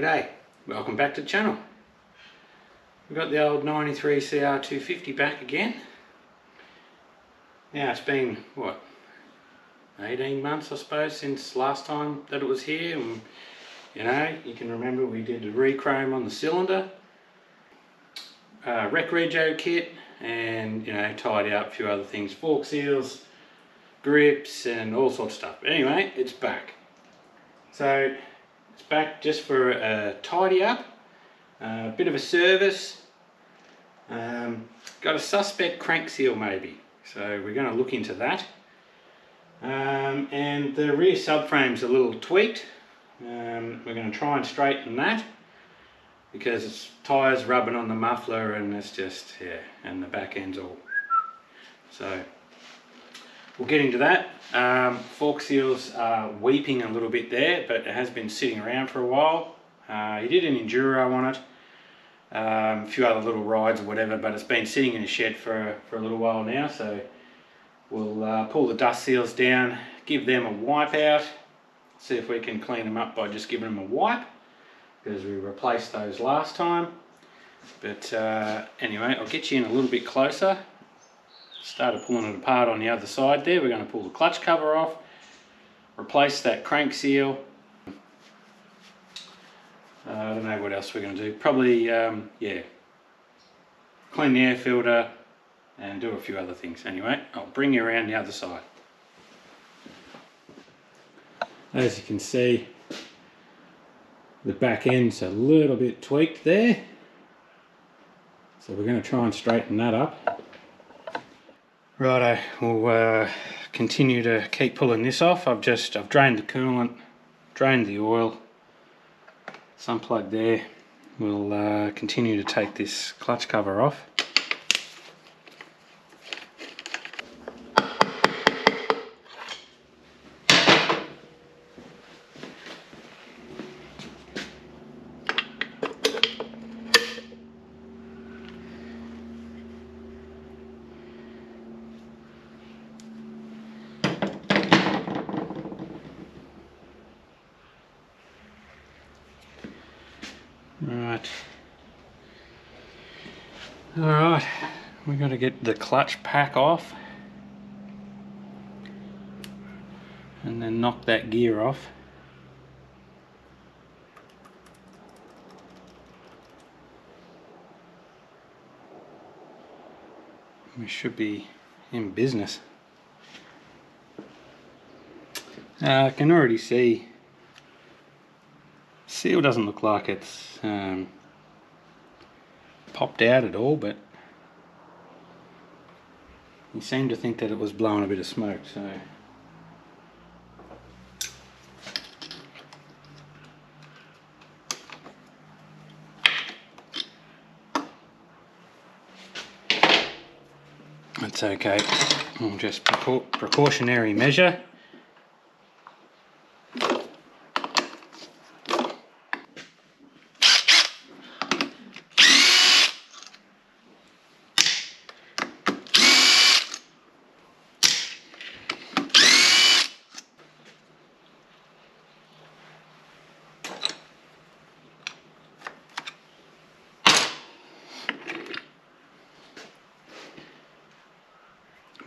G'day, welcome back to the channel. We've got the old 93 CR250 back again. Now it's been, what, 18 months I suppose since last time that it was here, and you know, you can remember we did the re-chrome on the cylinder, rec rego kit, and you know, tidy up a few other things, fork seals, grips and all sorts of stuff. But anyway, it's back. So it's back just for a tidy up, a bit of a service. Got a suspect crank seal maybe, so we're going to look into that. And the rear subframe's a little tweaked. We're going to try and straighten that because it's tyres rubbing on the muffler and it's just, yeah, and the back end's all. So we'll get into that. Fork seals are weeping a little bit there, but it has been sitting around for a while. He did an enduro on it, a few other little rides or whatever, but it's been sitting in a shed for a little while now, so we'll pull the dust seals down, give them a wipe out, see if we can clean them up by just giving them a wipe, because we replaced those last time. But anyway, I'll get you in a little bit closer. Started pulling it apart on the other side there. We're going to pull the clutch cover off, replace that crank seal. I don't know what else we're going to do. Probably, yeah, clean the air filter and do a few other things. Anyway, I'll bring you around the other side. As you can see, the back end's a little bit tweaked there. So we're going to try and straighten that up. Righto, we'll continue to keep pulling this off. I've drained the coolant, drained the oil. It's unplugged there. We'll continue to take this clutch cover off. Alright, we've got to get the clutch pack off and then knock that gear off. We should be in business. I can already see seal doesn't look like it's popped out at all, but you seem to think that it was blowing a bit of smoke, so that's okay. We'll just precautionary measure.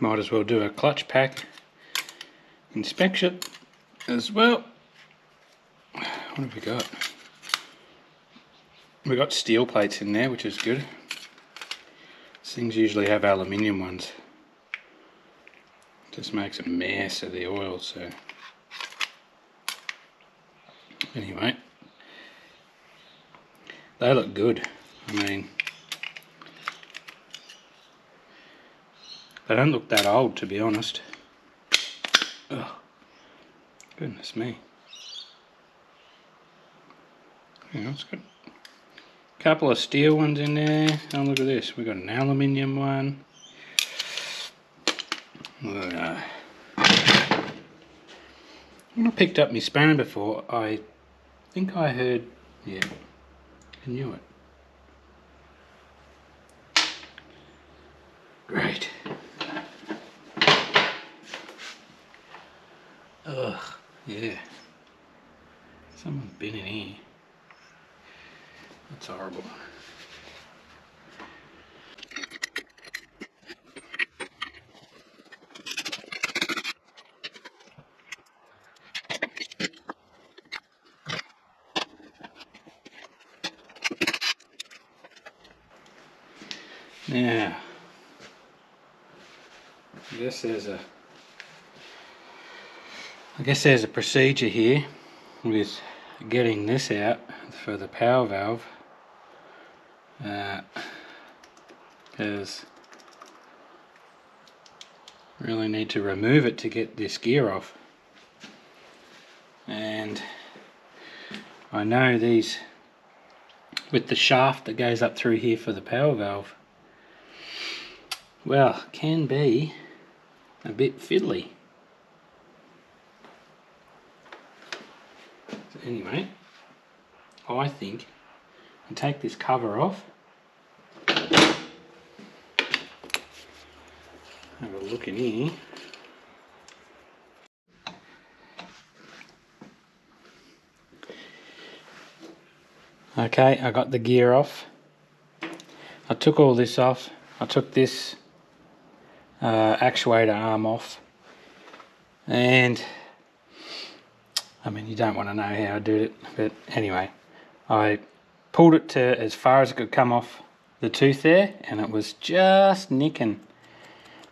Might as well do a clutch pack inspection as well. What have we got? We got steel plates in there, which is good. These things usually have aluminium ones. Just makes a mess of the oil, so anyway, they look good. I mean, they don't look that old, to be honest. Oh, goodness me. Yeah, it's got a couple of steel ones in there. Oh, look at this. We've got an aluminium one. When I picked up my spanner before, I think I heard, yeah, I knew it. Great. Ugh, yeah. Someone's been in here. That's horrible. Now, I guess there's a procedure here with getting this out for the power valve, because really need to remove it to get this gear off. And I know these, with the shaft that goes up through here for the power valve, well, can be a bit fiddly. So anyway, I think I'll take this cover off, have a look in here. Okay, I got the gear off. I took all this off. I took this actuator arm off, and I mean, you don't want to know how I did it, but anyway, I pulled it to as far as it could come off the tooth there, and it was just nicking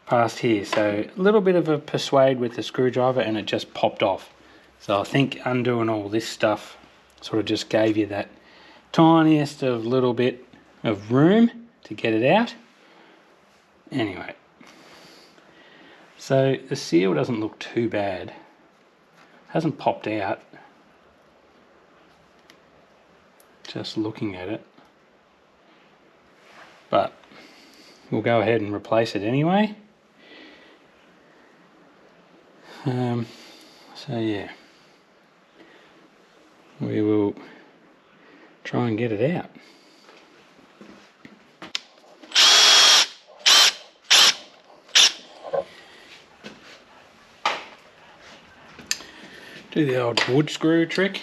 past here, so a little bit of a persuade with the screwdriver and it just popped off. So I think undoing all this stuff sort of just gave you that tiniest of little bit of room to get it out. Anyway, so the seal doesn't look too bad, hasn't popped out just looking at it, but we'll go ahead and replace it anyway. So yeah, we will try and get it out. Do the old wood screw trick.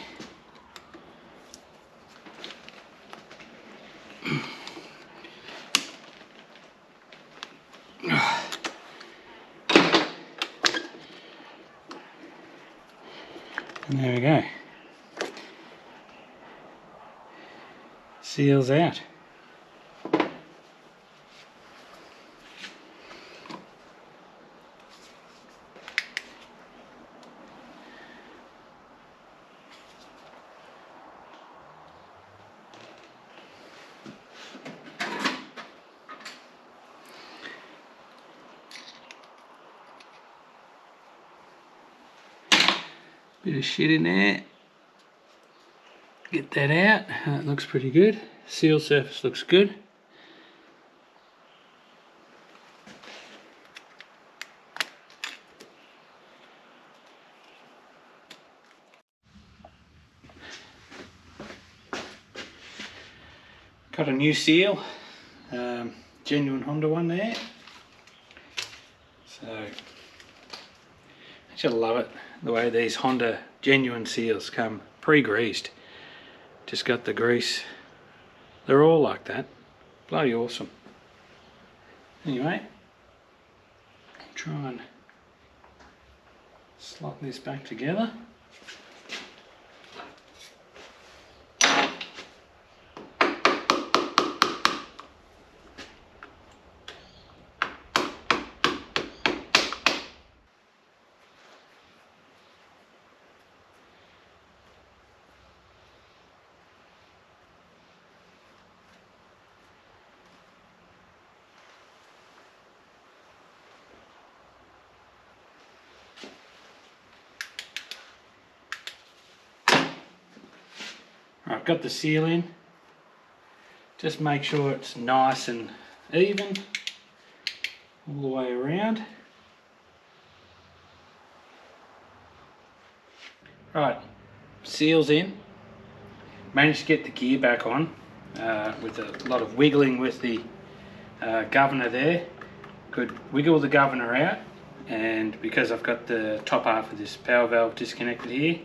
And there we go. Seals out. Bit of shit in there. Get that out. That looks pretty good. Seal surface looks good. Got a new seal, genuine Honda one there. So I just love it, the way these Honda genuine seals come pre-greased. Just got the grease. They're all like that. Bloody awesome. Anyway, I'll try and slot this back together. I've got the seal in. Just make sure it's nice and even all the way around. Right, seal's in. Managed to get the gear back on with a lot of wiggling with the governor there. Could wiggle the governor out, and because I've got the top half of this power valve disconnected here,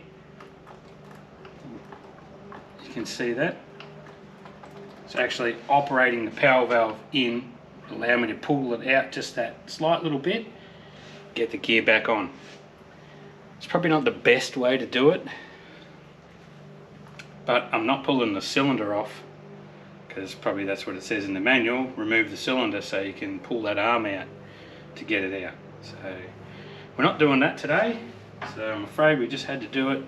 you can see that. So actually operating the power valve in allow me to pull it out just that slight little bit, get the gear back on. It's probably not the best way to do it, but I'm not pulling the cylinder off, because probably that's what it says in the manual, remove the cylinder so you can pull that arm out to get it out. So we're not doing that today, so I'm afraid we just had to do it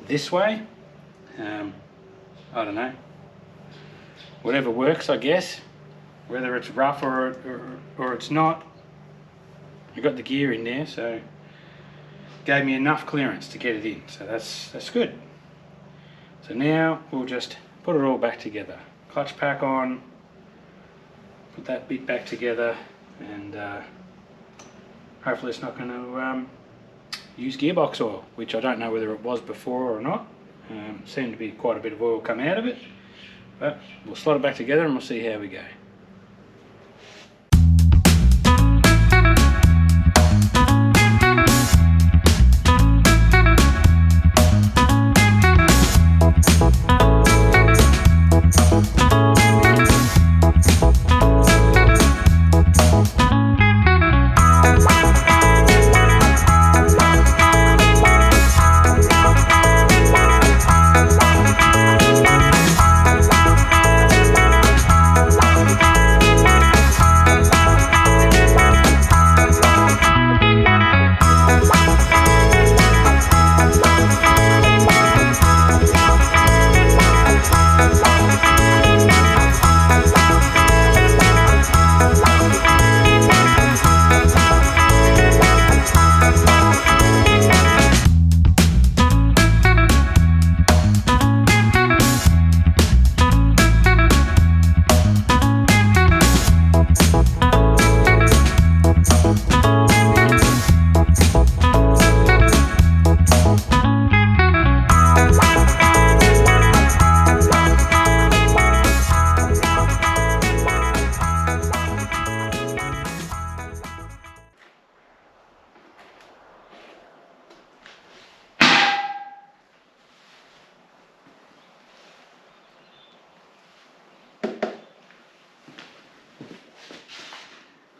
this way. I don't know, whatever works, I guess, whether it's rough or it's not. I got the gear in there, so gave me enough clearance to get it in, so that's good. So now we'll just put it all back together. Clutch pack on, put that bit back together, and hopefully it's not going to use gearbox oil, which I don't know whether it was before or not. Seemed to be quite a bit of oil come out of it, but we'll slot it back together and we'll see how we go.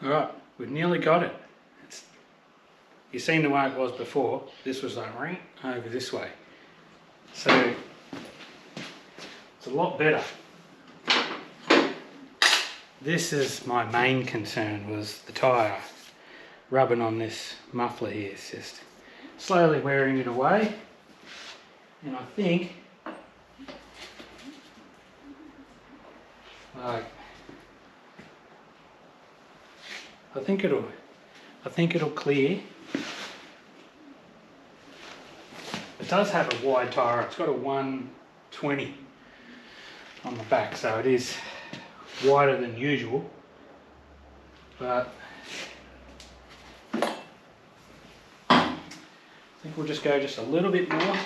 Alright, we've nearly got it. You've seen the way it was before. This was like right over this way. So it's a lot better. This is my main concern, was the tyre rubbing on this muffler here. It's just slowly wearing it away. And I think I think it'll clear. It does have a wide tyre. It's got a 120 on the back, so it is wider than usual. But I think we'll just go just a little bit more.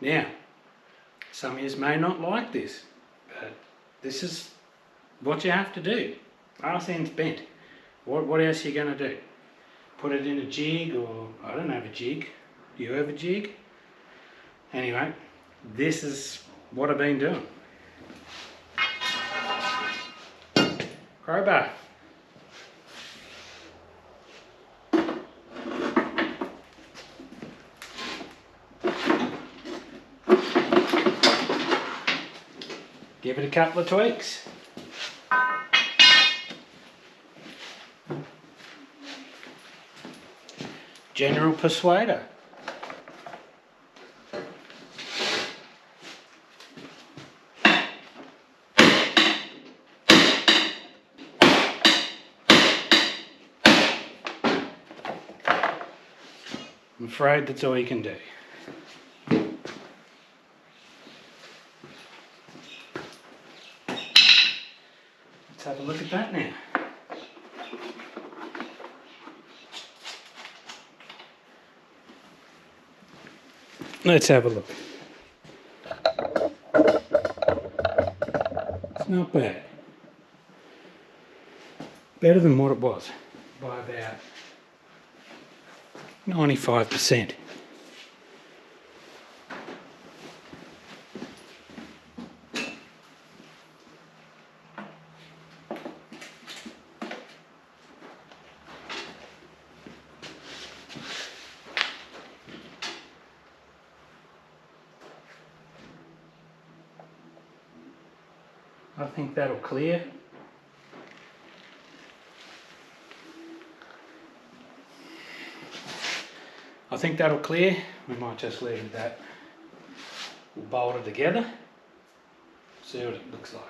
Now, some of you may not like this, but this is what you have to do. Arse end's bent. What else are you going to do? Put it in a jig, or I don't have a jig. Do you have a jig? Anyway, this is what I've been doing. Crowbar. Give it a couple of tweaks. General persuader. I'm afraid that's all you can do. Let's have a look at that now. Let's have a look. It's not bad. Better than what it was by about 95%. I think that'll clear. I think that'll clear. We might just leave it at that. We'll bolt it together. See what it looks like.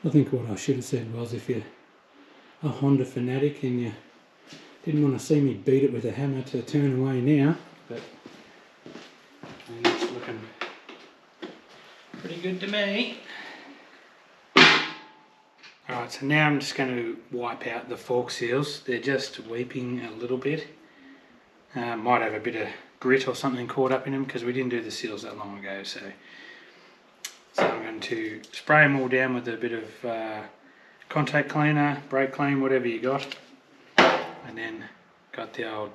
I think what I should have said was, if you're a Honda fanatic and you didn't want to see me beat it with a hammer, to turn away now, but I think it's looking pretty good to me. Alright, so now I'm just going to wipe out the fork seals. They're just weeping a little bit. Might have a bit of grit or something caught up in them because we didn't do the seals that long ago. So I'm going to spray them all down with a bit of contact cleaner, brake clean, whatever you got. And then got the old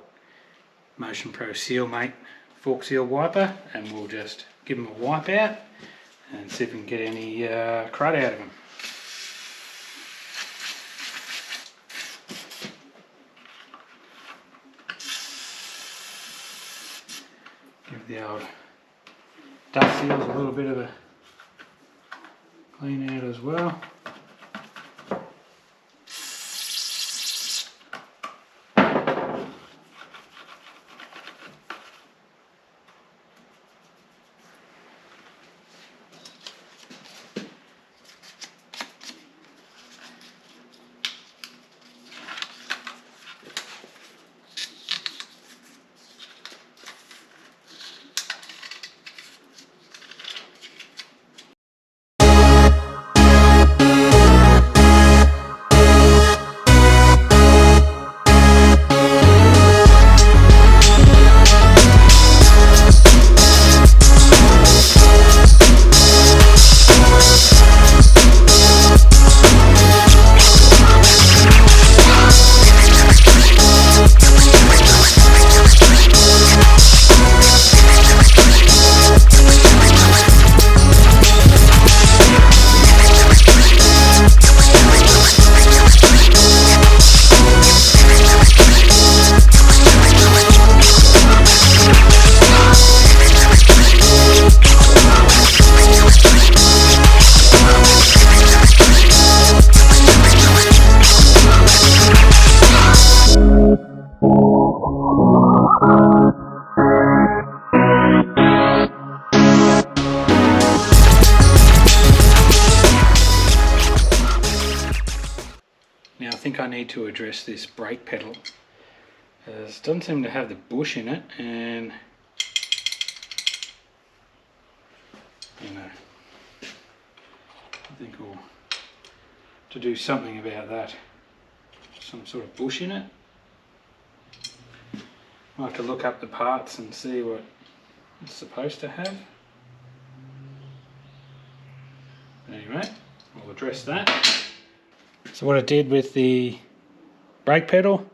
Motion Pro Seal Mate fork seal wiper, and we'll just give them a wipe out and see if we can get any crud out of them. Give the old dust seals a little bit of a clean out as well. Now I think I need to address this brake pedal. It doesn't seem to have the bush in it, and you know, I think we'll to do something about that. Some sort of bush in it. I'll have to look up the parts and see what it's supposed to have. But anyway, we'll address that. So what I did with the brake pedal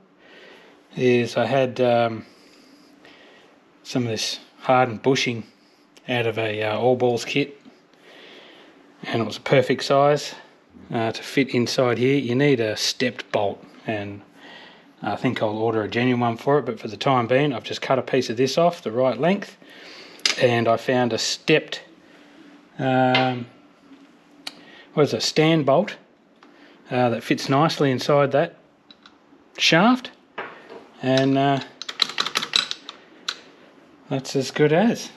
is I had some of this hardened bushing out of a all balls kit, and it was a perfect size to fit inside here. You need a stepped bolt, and I think I'll order a genuine one for it, but for the time being I've just cut a piece of this off the right length, and I found a stepped stand bolt that fits nicely inside that shaft, and that's as good as.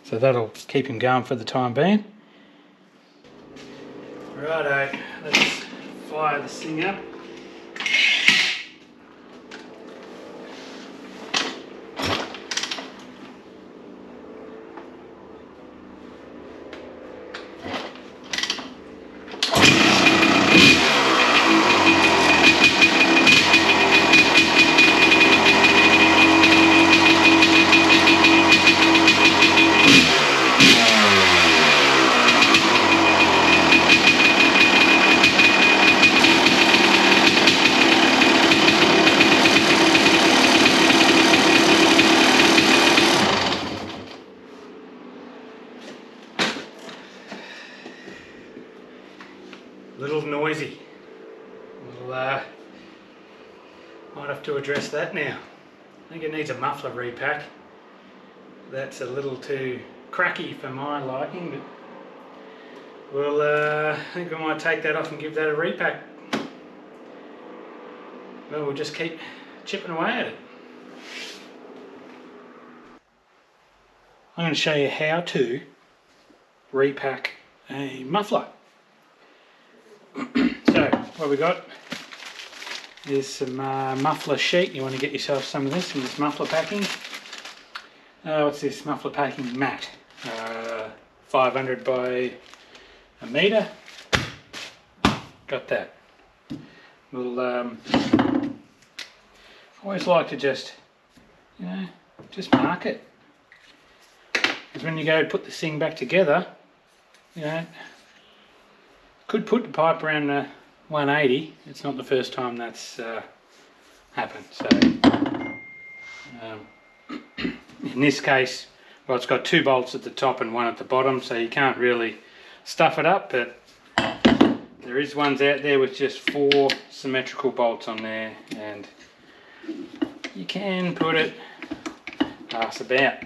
So that'll keep him going for the time being. Righto, let's fire this thing up. A little noisy. We'll might have to address that now. I think it needs a muffler repack. That's a little too cracky for my liking, but we'll I think we might take that off and give that a repack. Well, we'll just keep chipping away at it. I'm going to show you how to repack a muffler. So what we got is some muffler sheet. You want to get yourself some of this in this muffler packing. What's this? Muffler packing mat. 500 by a metre. Got that. We'll always like to just, you know, just mark it. Because when you go put this thing back together, you know, could put the pipe around the 180. It's not the first time that's happened. So in this case, well, it's got 2 bolts at the top and 1 at the bottom, so you can't really stuff it up, but there is ones out there with just 4 symmetrical bolts on there, and you can put it pass about.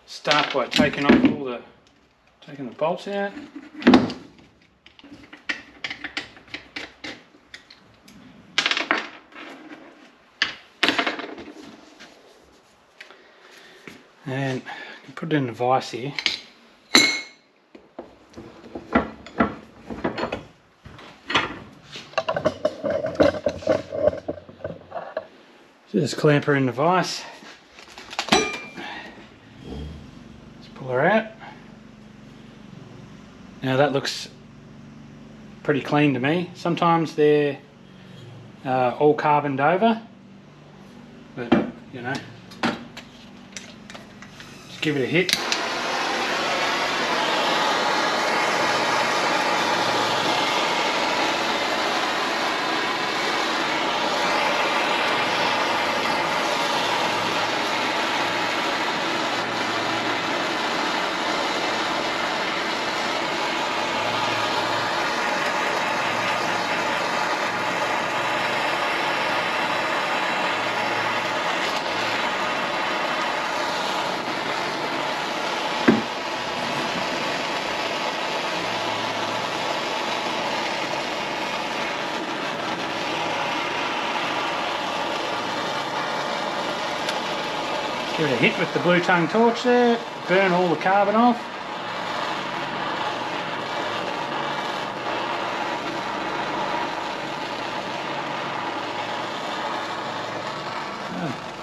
Start by taking off taking the bolts out. And put it in the vise here. Just clamp her in the vise. Let's pull her out. Now that looks pretty clean to me. Sometimes they're all carboned over, but you know, just give it a hit. Give it a hit with the blue tongue torch there, burn all the carbon off.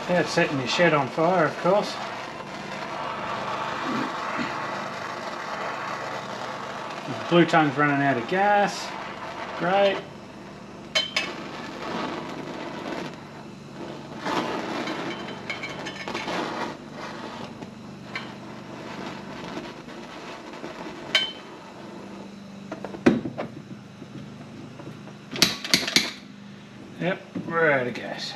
Without setting your shed on fire, of course. The blue tongue's running out of gas. Great. Yep, we're out of gas.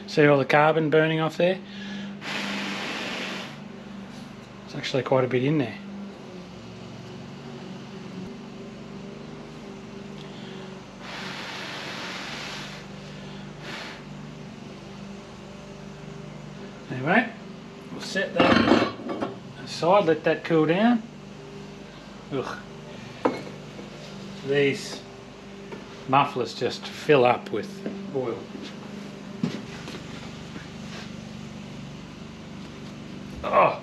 See all the carbon burning off there? There's actually quite a bit in there. Anyway, we'll set that aside, let that cool down. Ugh. These mufflers just fill up with oil. Oh.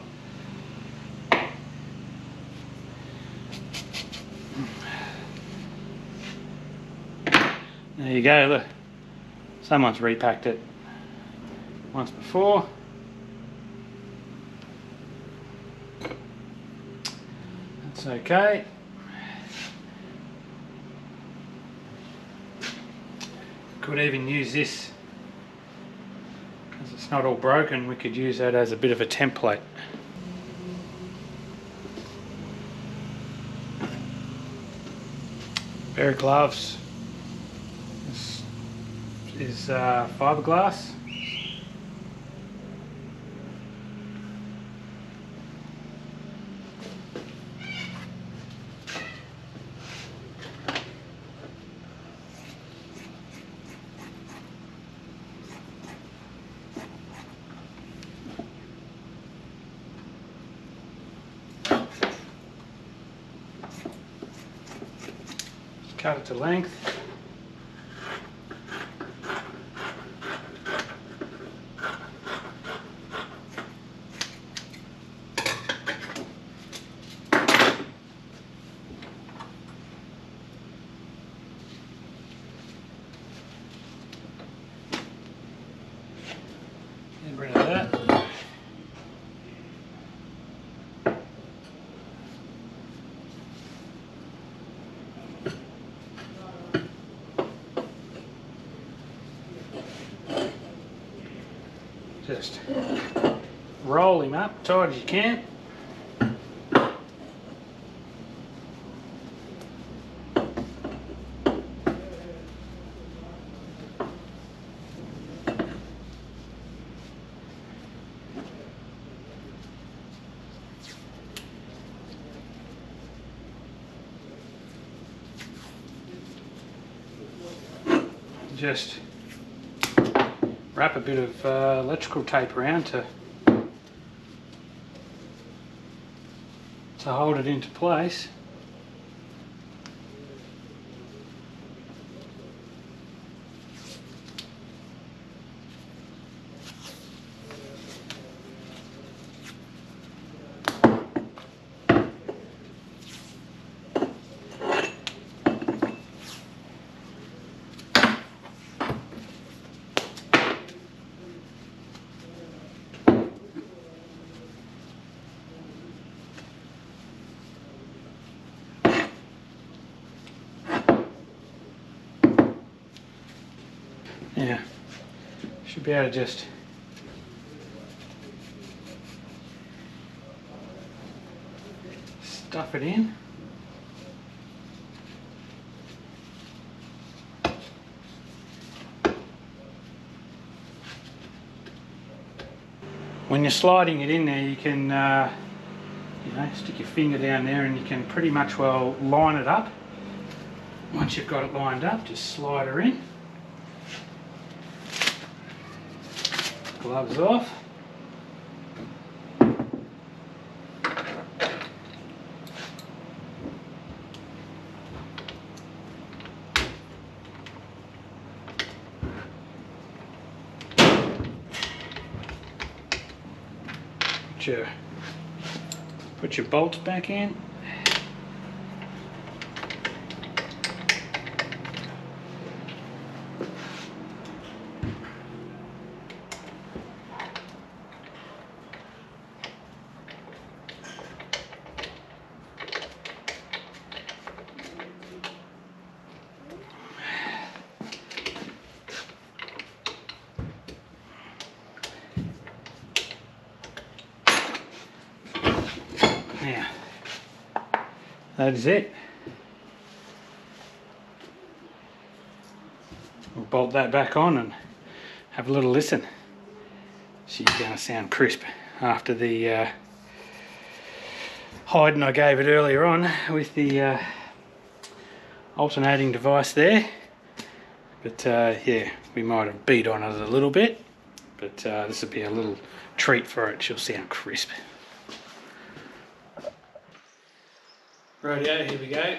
There you go, look. Someone's repacked it once before. That's okay. Could even use this, because it's not all broken, we could use that as a bit of a template. Pair of gloves. is fiberglass. Cut it to length. Get rid of that. Just roll him up tight as you can. Just wrap a bit of electrical tape around to hold it into place. Yeah, should be able to just stuff it in. When you're sliding it in there, you can stick your finger down there and you can pretty much well line it up. Once you've got it lined up, just slide her in. Gloves off. Put your bolts back in. Now, that is it. We'll bolt that back on and have a little listen. She's going to sound crisp after the hiding I gave it earlier on with the alternating device there. But yeah, we might have beat on it a little bit, but this will be a little treat for it. She'll sound crisp. Rightio, here we go.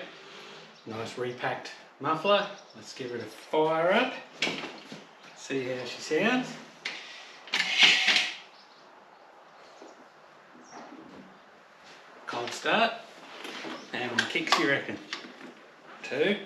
Nice repacked muffler. Let's give it a fire up. See how she sounds. Cold start. How many kicks you reckon? 2.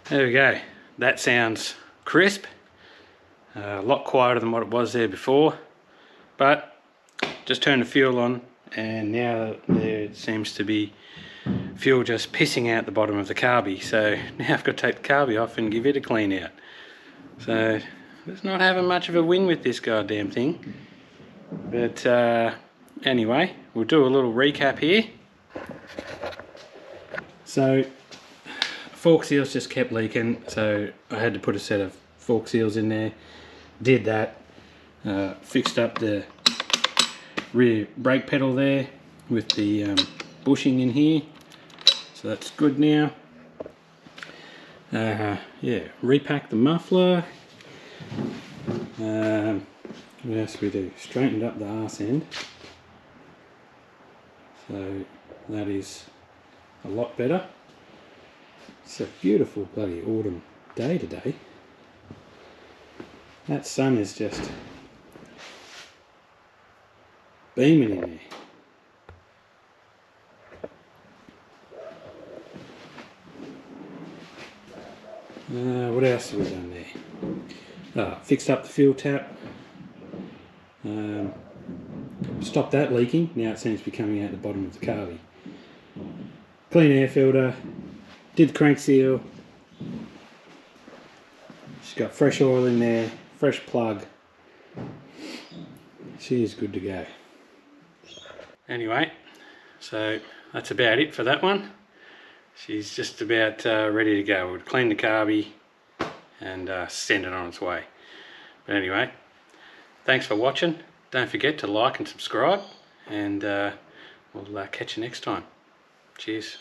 There we go. That sounds crisp. A lot quieter than what it was there before. But just turn the fuel on, and now there seems to be fuel just pissing out the bottom of the carby. So now I've got to take the carby off and give it a clean out. So it's not having much of a win with this goddamn thing. But anyway, we'll do a little recap here. So fork seals just kept leaking, so I had to put a set of fork seals in there. Did that. Fixed up the rear brake pedal there with the bushing in here, so that's good now. Yeah, repacked the muffler. What else we do? Straightened up the arse end, so that is a lot better. It's a beautiful bloody autumn day today. That sun is just beaming in there. What else have we done there? Fixed up the fuel tap. Stopped that leaking. Now it seems to be coming out the bottom of the carby. Clean air filter. Did the crank seal. She's got fresh oil in there. Fresh plug. She is good to go. Anyway, so that's about it for that one. She's just about ready to go. We'll clean the carby and send it on its way. But anyway, thanks for watching. Don't forget to like and subscribe, and we'll catch you next time. Cheers.